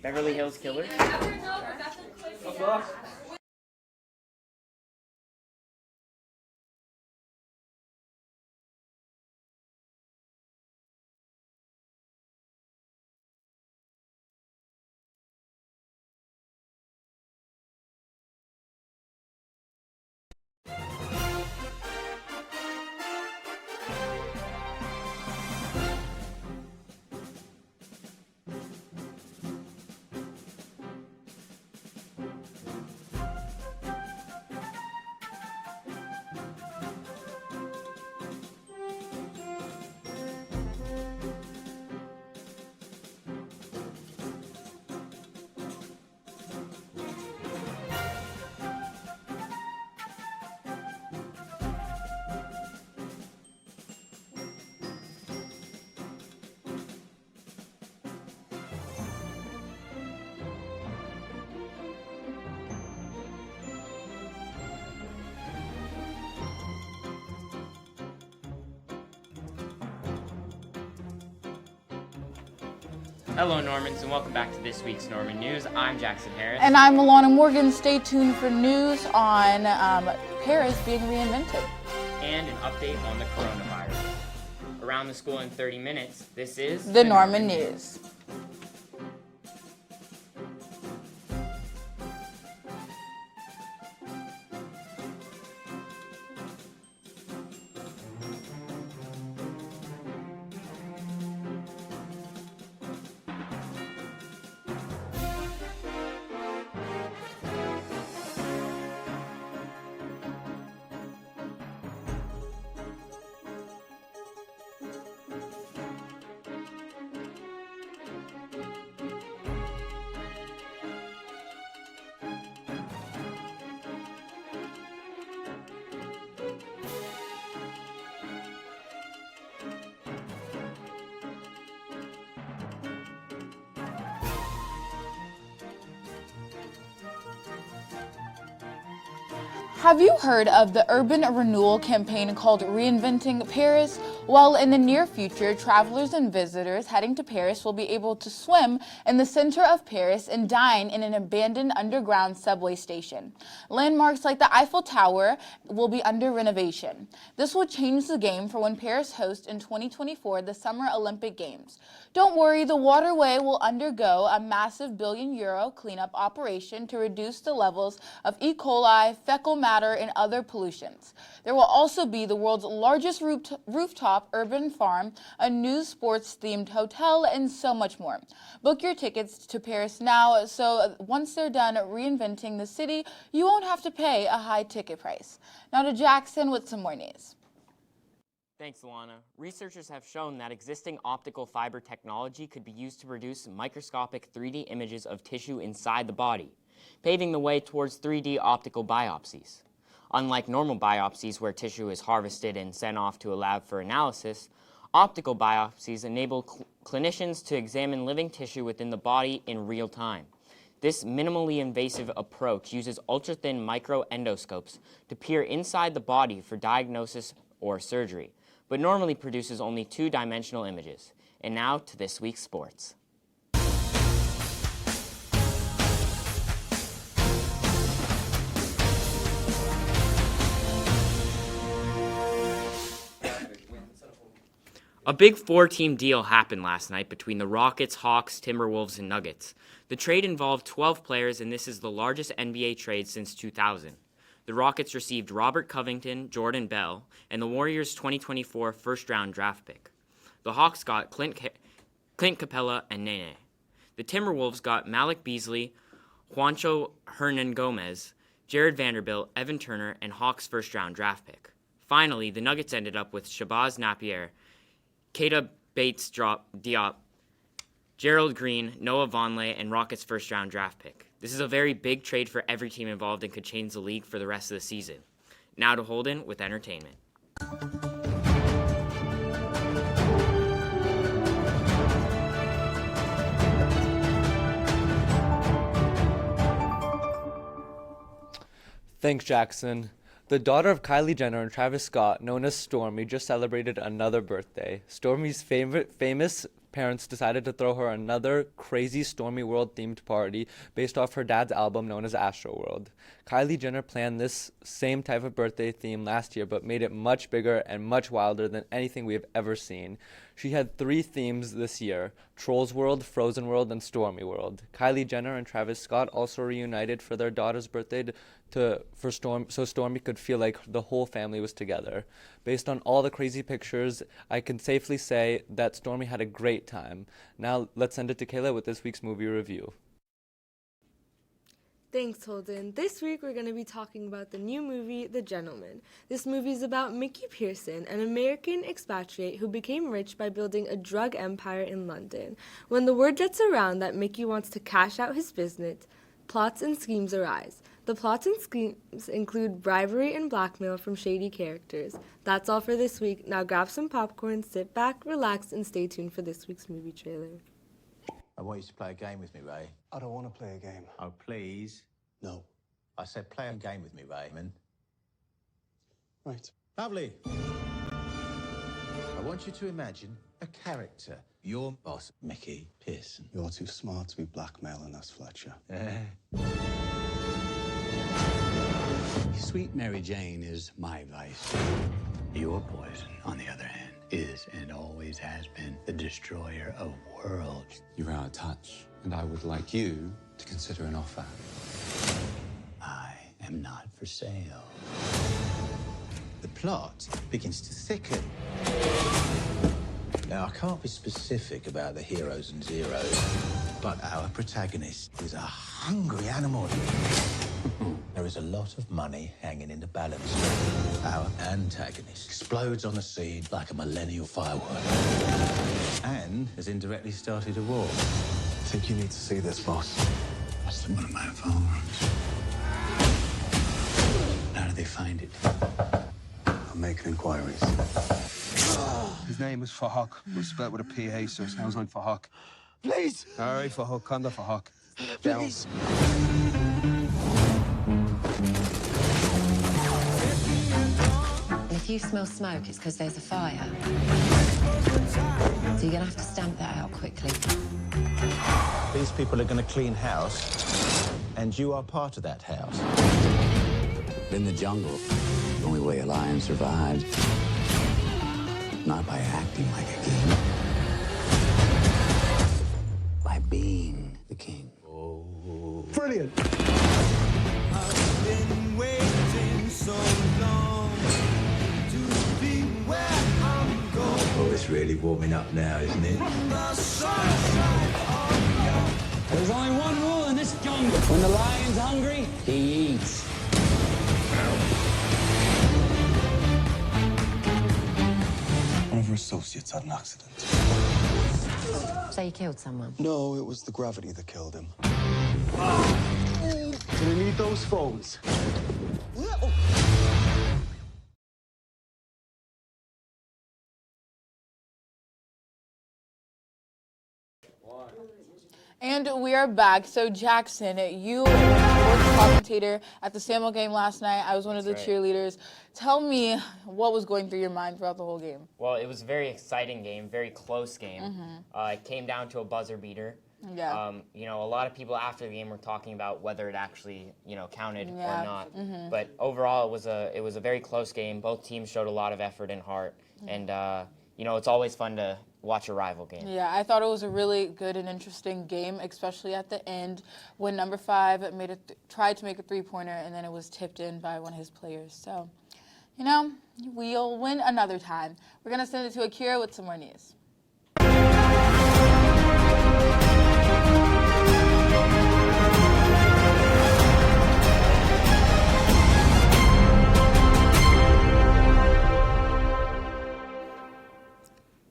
Beverly Hills Killers. Hello, Normans, and welcome back to this week's Norman News. I'm Jackson Harris. And I'm Alana Morgan. Stay tuned for news on Paris being reinvented. And an update on the coronavirus. Around the school in 30 minutes, this is the Norman News. Have you heard of the urban renewal campaign called Reinventing Paris? Well, in the near future, travelers and visitors heading to Paris will be able to swim in the center of Paris and dine in an abandoned underground subway station. Landmarks like the Eiffel Tower will be under renovation. This will change the game for when Paris hosts in 2024 the Summer Olympic Games. Don't worry, the waterway will undergo a massive billion-euro cleanup operation to reduce the levels of E. coli, fecal matter, and other pollutions. There will also be the world's largest rooftop urban farm, a new sports-themed hotel, and so much more. Book your tickets to Paris now, so once they're done reinventing the city, you won't have to pay a high ticket price. Now to Jackson with some more news. Thanks, Alana. Researchers have shown that existing optical fiber technology could be used to produce microscopic 3D images of tissue inside the body, paving the way towards 3D optical biopsies. Unlike normal biopsies where tissue is harvested and sent off to a lab for analysis, optical biopsies enable clinicians to examine living tissue within the body in real time. This minimally invasive approach uses ultra-thin microendoscopes to peer inside the body for diagnosis or surgery, but normally produces only two-dimensional images. And now to this week's sports. A big four-team deal happened last night between the Rockets, Hawks, Timberwolves, and Nuggets. The trade involved 12 players, and this is the largest NBA trade since 2000. The Rockets received Robert Covington, Jordan Bell, and the Warriors' 2024 first-round draft pick. The Hawks got Clint Capella and Nene. The Timberwolves got Malik Beasley, Juancho Hernangomez, Jared Vanderbilt, Evan Turner, and Hawks' first-round draft pick. Finally, the Nuggets ended up with Shabazz Napier, Keita Bates-Diop, Gerald Green, Noah Vonleh, and Rockets' first-round draft pick. This is a very big trade for every team involved and could change the league for the rest of the season. Now to Holden with entertainment. Thanks, Jackson. The daughter of Kylie Jenner and Travis Scott, known as Stormi, just celebrated another birthday. Stormi's famous parents decided to throw her another crazy Stormy World themed party based off her dad's album known as Astroworld. Kylie Jenner planned this same type of birthday theme last year, but made it much bigger and much wilder than anything we have ever seen. She had 3 themes this year: Trolls World, Frozen World, and Stormy World. Kylie Jenner and Travis Scott also reunited for their daughter's birthday so Stormy could feel like the whole family was together. Based on all the crazy pictures, I can safely say that Stormy had a great time. Now let's send it to Kayla with this week's movie review. Thanks, Holden. This week we're going to be talking about the new movie, The Gentleman. This movie is about Mickey Pearson, an American expatriate who became rich by building a drug empire in London. When the word gets around that Mickey wants to cash out his business, plots and schemes arise. The plots and schemes include bribery and blackmail from shady characters. That's all for this week. Now grab some popcorn, sit back, relax, and stay tuned for this week's movie trailer. I want you to play a game with me, Ray. I don't want to play a game. Oh, please. No. I said play a game with me, Raymond. Right. Lovely. I want you to imagine a character. Your boss, Mickey Pearson. You're too smart to be blackmailing us, Fletcher. Sweet Mary Jane is my vice. Your poison, on the other hand, is and always has been the destroyer of worlds. You're out of touch, and I would like you to consider an offer. I am not for sale. The plot begins to thicken. Now, I can't be specific about the heroes and zeros, but our protagonist is a hungry animal. There is a lot of money hanging in the balance. Our antagonist explodes on the scene like a millennial firework and has indirectly started a war. I think you need to see this, boss. That's one of my fireworks. How do they find it? I'm making inquiries. His name is Fahak. It was spelled with a PH, so it sounds like Fahak. Please! All right, Fahak, Kanda Fahak. Please! If you smell smoke, it's because there's a fire. So you're gonna have to stamp that out quickly. These people are going to clean house, and you are part of that house. In the jungle, the only way a lion survives, not by acting like a king, by being the king. Brilliant! I've been waiting so long to be where I'm going. Oh, it's really warming up now, isn't it? The sunshine on your... There's only one rule in this jungle. When the lion's hungry, he eats. One of our associates had an accident. So you killed someone? No, it was the gravity that killed him. Gonna need those phones. And we are back. So Jackson, you were the commentator at the Samuel game last night. I was one of the cheerleaders. Tell me what was going through your mind throughout the whole game. Well, it was a very exciting game, very close game. It came down to a buzzer beater. Yeah. A lot of people after the game were talking about whether it actually, counted or not. But overall, it was a very close game. Both teams showed a lot of effort and heart, and it's always fun to watch a rival game. Yeah, I thought it was a really good and interesting game, especially at the end when number 5 tried to make a three-pointer and then it was tipped in by one of his players. So, we'll win another time. We're gonna send it to Akira with some more news.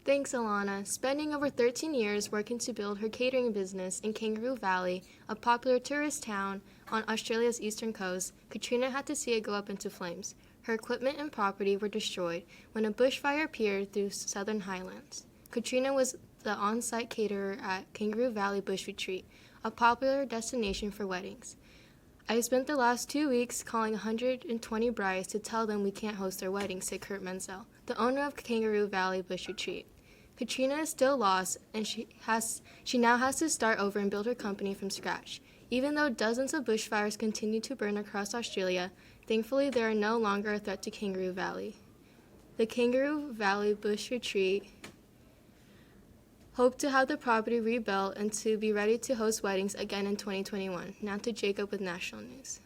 Thanks, Alana. Spending over 13 years working to build her catering business in Kangaroo Valley, a popular tourist town on Australia's eastern coast, Katrina had to see it go up into flames. Her equipment and property were destroyed when a bushfire appeared through southern highlands. Katrina was the on-site caterer at Kangaroo Valley Bush Retreat, a popular destination for weddings. I spent the last 2 weeks calling 120 brides to tell them we can't host their wedding, said Kurt Menzel, the owner of Kangaroo Valley Bush Retreat. Katrina is still lost, and she now has to start over and build her company from scratch. Even though dozens of bushfires continue to burn across Australia, thankfully they are no longer a threat to Kangaroo Valley. The Kangaroo Valley Bush Retreat hope to have the property rebuilt and to be ready to host weddings again in 2021. Now to Jacob with National News.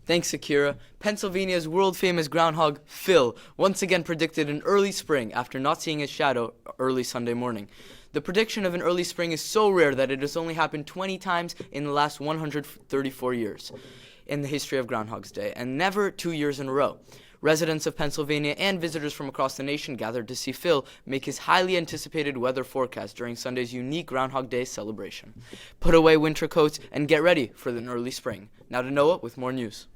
Thanks, Akira. Pennsylvania's world-famous groundhog, Phil, once again predicted an early spring after not seeing his shadow early Sunday morning. The prediction of an early spring is so rare that it has only happened 20 times in the last 134 years in the history of Groundhog's Day, and never 2 years in a row. Residents of Pennsylvania and visitors from across the nation gathered to see Phil make his highly anticipated weather forecast during Sunday's unique Groundhog Day celebration. Put away winter coats and get ready for an early spring. Now to Noah with more news.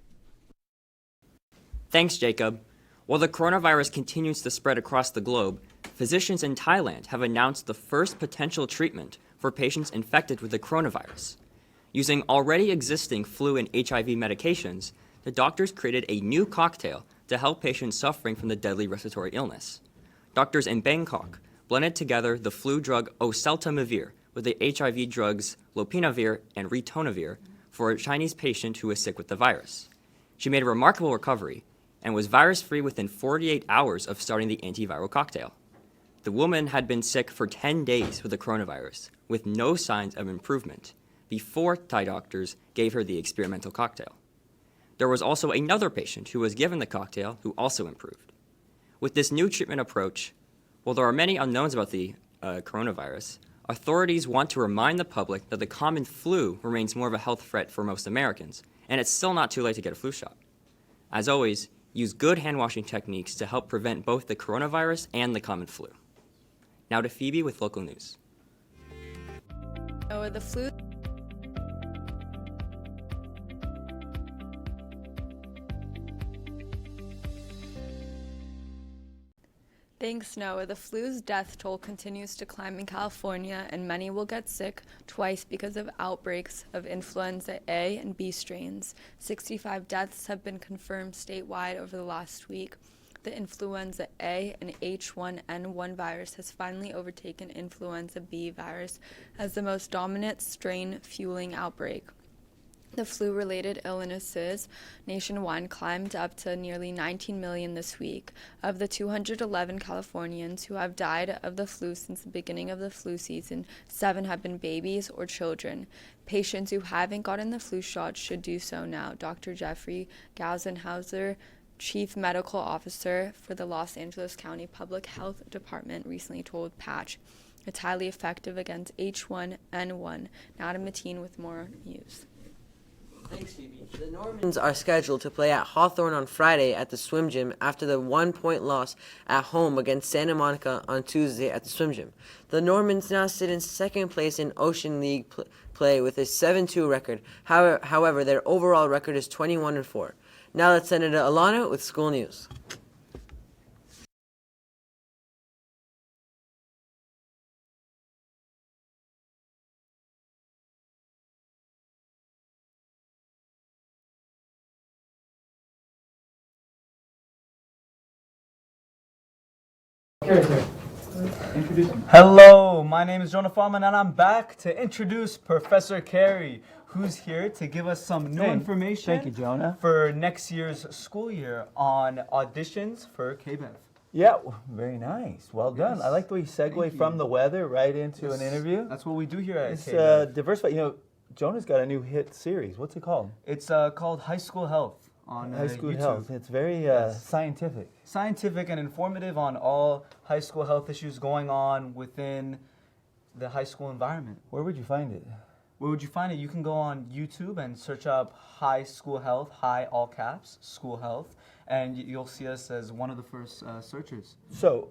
Thanks, Jacob. While the coronavirus continues to spread across the globe, physicians in Thailand have announced the first potential treatment for patients infected with the coronavirus. Using already existing flu and HIV medications, the doctors created a new cocktail to help patients suffering from the deadly respiratory illness. Doctors in Bangkok blended together the flu drug oseltamivir with the HIV drugs lopinavir and ritonavir for a Chinese patient who was sick with the virus. She made a remarkable recovery and was virus-free within 48 hours of starting the antiviral cocktail. The woman had been sick for 10 days with the coronavirus, with no signs of improvement, before Thai doctors gave her the experimental cocktail. There was also another patient who was given the cocktail who also improved. With this new treatment approach, while there are many unknowns about the coronavirus, authorities want to remind the public that the common flu remains more of a health threat for most Americans, and it's still not too late to get a flu shot. As always, use good hand-washing techniques to help prevent both the coronavirus and the common flu. Now to Phoebe with local news. The flu. Thanks, Noah. The flu's death toll continues to climb in California, and many will get sick twice because of outbreaks of influenza A and B strains. 65 deaths have been confirmed statewide over the last week. The influenza A and H1N1 virus has finally overtaken influenza B virus as the most dominant strain fueling outbreak. The flu-related illnesses nationwide climbed up to nearly 19 million this week. Of the 211 Californians who have died of the flu since the beginning of the flu season, 7 have been babies or children. Patients who haven't gotten the flu shot should do so now. Dr. Jeffrey Gausenhauser, Chief Medical Officer for the Los Angeles County Public Health Department, recently told Patch. It's highly effective against H1N1. Now to Mateen with more news. Thanks, Phoebe. The Normans are scheduled to play at Hawthorne on Friday at the swim gym after the 1-point loss at home against Santa Monica on Tuesday at the swim gym. The Normans now sit in second place in Ocean League play with a 7-2 record. However, their overall record is 21-4. Now let's send it to Alana with school news. Hello, my name is Jonah Fallman, and I'm back to introduce Professor Carey, who's here to give us some new information. Thank you, Jonah. For next year's school year on auditions for KBEV. Yeah, very nice. Well done. I like the way you segue from the weather right into an interview. That's what we do here at It's KBEV. diversified. You know, Jonah's got a new hit series. What's it called? It's called High School Health on High School YouTube. Health. It's very scientific. Scientific and informative on all high school health issues going on within the high school environment. Where would you find it? Where would you find it? You can go on YouTube and search up High School Health, high all caps, School Health, and you'll see us as one of the first searchers. So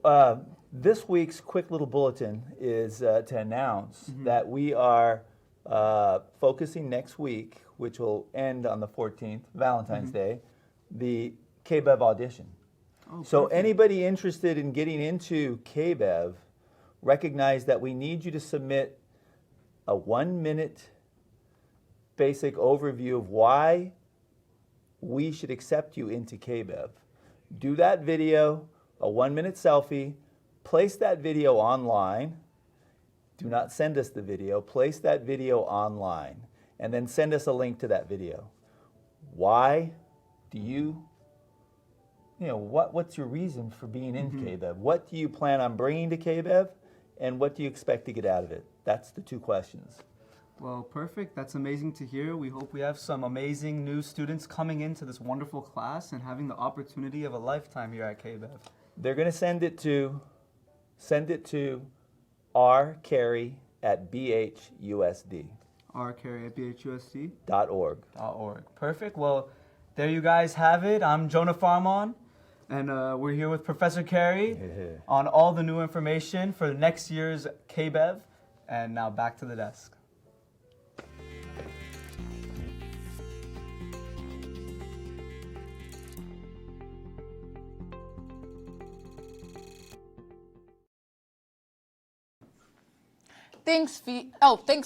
this week's quick little bulletin is to announce that we are focusing next week, which will end on the 14th, Valentine's Day, the KBEV audition. Oh, so perfect. anybody interested in getting into KBEV, recognize that we need you to submit a 1-minute basic overview of why we should accept you into KBEV. Do that video, a 1-minute selfie, place that video online. Do not send us the video, place that video online, and then send us a link to that video. Why do what's your reason for being in KBEV? What do you plan on bringing to KBEV, and what do you expect to get out of it? That's the 2 questions. Well, perfect. That's amazing to hear. We hope we have some amazing new students coming into this wonderful class and having the opportunity of a lifetime here at KBEV. They're going to send it to rcarey@bhusd. rcarey@bhusd.org. Perfect. Well, there you guys have it. I'm Jonah Farmon, and we're here with Professor Carey on all the new information for next year's KBEV. And now back to the desk. Thanks,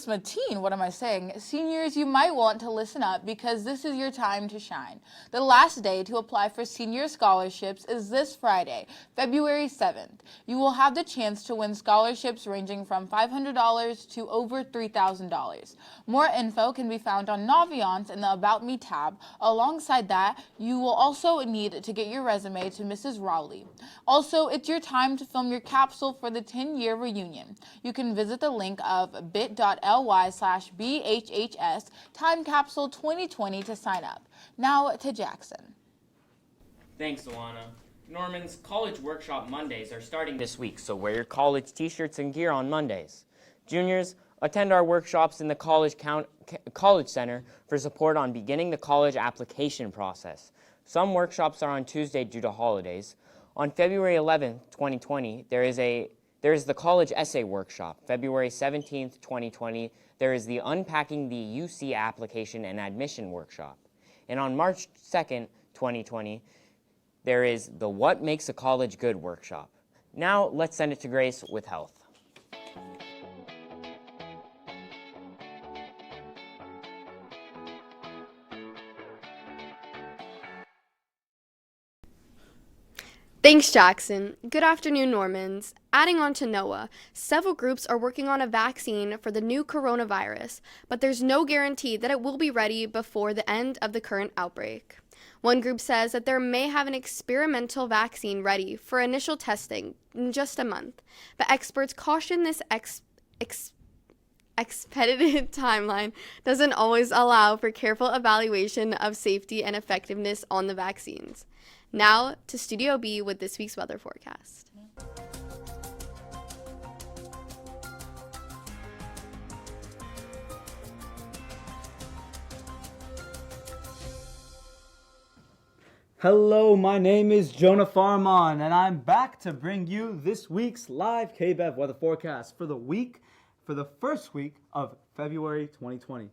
Mateen. What am I saying? Seniors, you might want to listen up because this is your time to shine. The last day to apply for senior scholarships is this Friday, February 7th. You will have the chance to win scholarships ranging from $500 to over $3,000. More info can be found on Naviance in the About Me tab. Alongside that, you will also need to get your resume to Mrs. Rowley. Also, it's your time to film your capsule for the 10-year reunion. You can visit the link of bit.ly/BHHS Time Capsule 2020 to sign up. Now to Jackson. Thanks, Alana. Norman's College Workshop Mondays are starting this week, so wear your college t-shirts and gear on Mondays. Juniors, attend our workshops in the College Center for support on beginning the college application process. Some workshops are on Tuesday due to holidays. On February 11th, 2020, there is the College Essay Workshop. February 17th, 2020, there is the Unpacking the UC Application and Admission Workshop. And on March 2nd, 2020, there is the What Makes a College Good Workshop. Now, let's send it to Grace with health. Thanks, Jackson. Good afternoon, Normans. Adding on to NOAA, several groups are working on a vaccine for the new coronavirus, but there's no guarantee that it will be ready before the end of the current outbreak. One group says that they may have an experimental vaccine ready for initial testing in just a month, but experts caution this expedited timeline doesn't always allow for careful evaluation of safety and effectiveness on the vaccines. Now to Studio B with this week's weather forecast. Hello, my name is Jonah Farmon, and I'm back to bring you this week's live KBEV weather forecast for the first week of February 2020.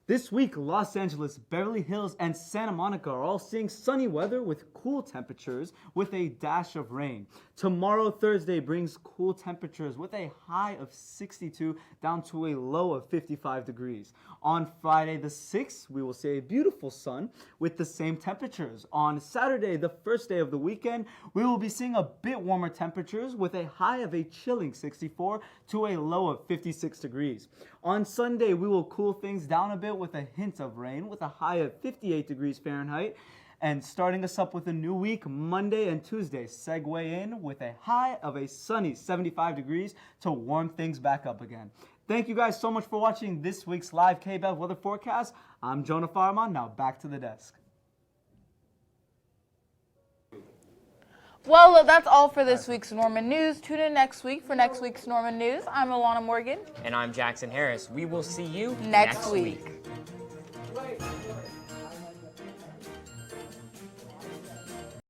This week, Los Angeles, Beverly Hills, and Santa Monica are all seeing sunny weather with cool temperatures with a dash of rain. Tomorrow, Thursday, brings cool temperatures with a high of 62 down to a low of 55 degrees. On Friday the 6th, we will see a beautiful sun with the same temperatures. On Saturday, the first day of the weekend, we will be seeing a bit warmer temperatures with a high of a chilling 64 to a low of 56 degrees. On Sunday, we will cool things down a bit with a hint of rain with a high of 58 degrees Fahrenheit. And starting us up with a new week, Monday and Tuesday, segue in with a high of a sunny 75 degrees to warm things back up again. Thank you guys so much for watching this week's live KBEV weather forecast. I'm Jonah Farmon. Now back to the desk. Well, that's all for this week's Norman News. Tune in next week for next week's Norman News. I'm Alana Morgan. And I'm Jackson Harris. We will see you next week.